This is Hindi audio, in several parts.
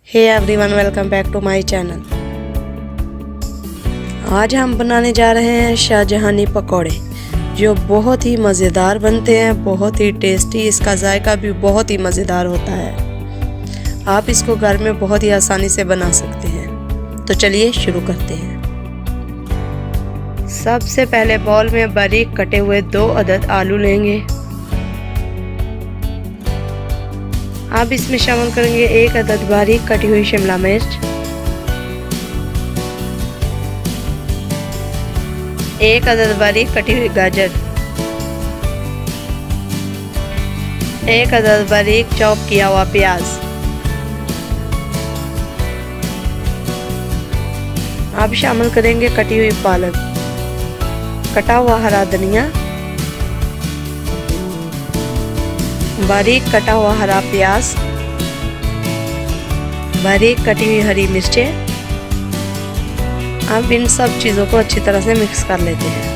Hey everyone, welcome back to my channel. आज हम बनाने जा रहे हैं शाहजहानी पकौड़े, जो बहुत ही मज़ेदार बनते हैं, बहुत ही टेस्टी। इसका जायका भी बहुत ही मज़ेदार होता है। आप इसको घर में बहुत ही आसानी से बना सकते हैं। तो चलिए शुरू करते हैं। सबसे पहले बाउल में बारीक कटे हुए 2 अदद आलू लेंगे। आप इसमें शामिल करेंगे 1 अदद बारीक कटी हुई शिमला मिर्च, 1 अदद बारीक कटी हुई गाजर, 1 अदद बारीक चॉप किया हुआ प्याज। आप शामिल करेंगे कटी हुई पालक, कटा हुआ हरा धनिया, बारीक कटा हुआ हरा प्याज, बारीक कटी हुई हरी मिर्चें। अब इन सब चीज़ों को अच्छी तरह से मिक्स कर लेते हैं।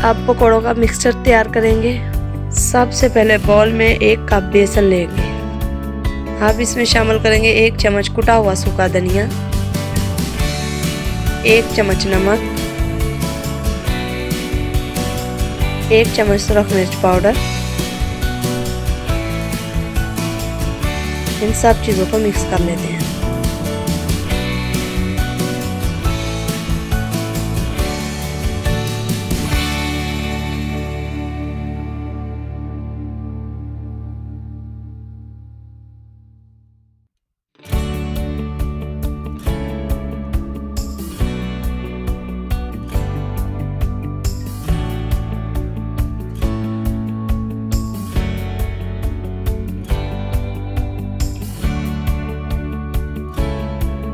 अब पकौड़ों का मिक्सचर तैयार करेंगे। सबसे पहले बाउल में 1 कप बेसन लेंगे। आप इसमें शामिल करेंगे 1 चम्मच कुटा हुआ सूखा धनिया, 1 चम्मच नमक, 1 चम्मच सुरख मिर्च पाउडर। इन सब चीज़ों को मिक्स कर लेते हैं।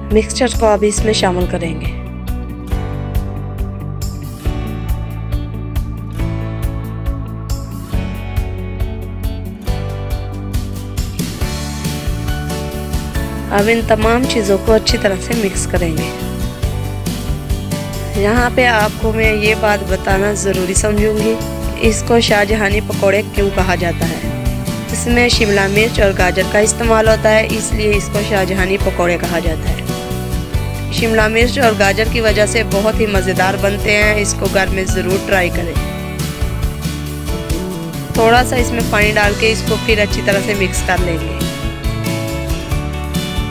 मिक्सचर को अब इसमें शामिल करेंगे। अब इन तमाम चीज़ों को अच्छी तरह से मिक्स करेंगे। यहाँ पे आपको मैं ये बात बताना ज़रूरी समझूंगी, इसको शाहजहानी पकौड़े क्यों कहा जाता है। इसमें शिमला मिर्च और गाजर का इस्तेमाल होता है, इसलिए इसको शाहजहानी पकौड़े कहा जाता है। शिमला मिर्च और गाजर की वजह से बहुत ही मज़ेदार बनते हैं। इसको घर में ज़रूर ट्राई करें। थोड़ा सा इसमें पानी डाल के इसको फिर अच्छी तरह से मिक्स कर लेंगे।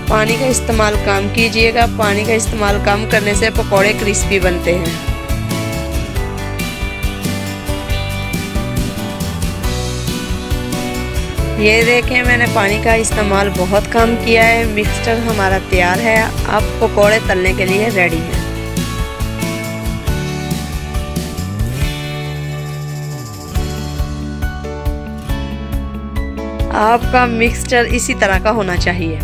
पानी का इस्तेमाल कम कीजिएगा। पानी का इस्तेमाल कम करने से पकौड़े क्रिस्पी बनते हैं। ये देखें, मैंने पानी का इस्तेमाल बहुत कम किया है। मिक्सचर हमारा तैयार है। अब पकौड़े तलने के लिए रेडी हैं। आपका मिक्सचर इसी तरह का होना चाहिए।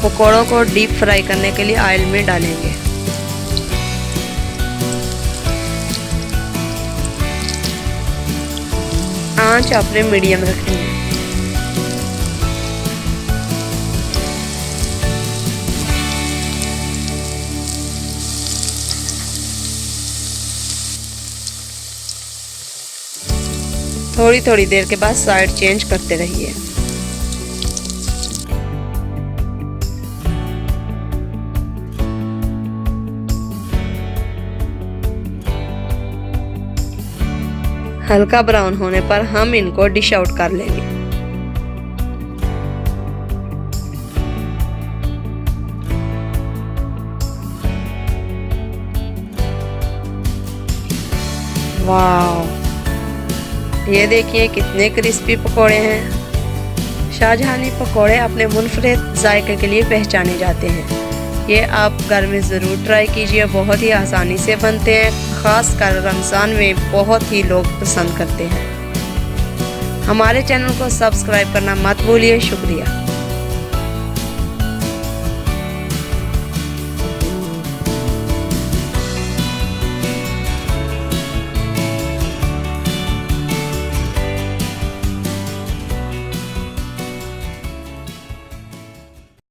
पकौड़ों को डीप फ्राई करने के लिए ऑयल में डालेंगे। आंच आपने मीडियम रखनी है। थोड़ी थोड़ी देर के बाद साइड चेंज करते रहिए। हल्का ब्राउन होने पर हम इनको डिश आउट कर लेंगे। वाह, ये देखिए कितने क्रिस्पी पकोड़े हैं। शाहजहानी पकोड़े अपने मुनफरिद जायके के लिए पहचाने जाते हैं। ये आप घर में ज़रूर ट्राई कीजिए। बहुत ही आसानी से बनते हैं। ख़ास कर रमज़ान में बहुत ही लोग पसंद करते हैं। हमारे चैनल को सब्सक्राइब करना मत भूलिए। शुक्रिया।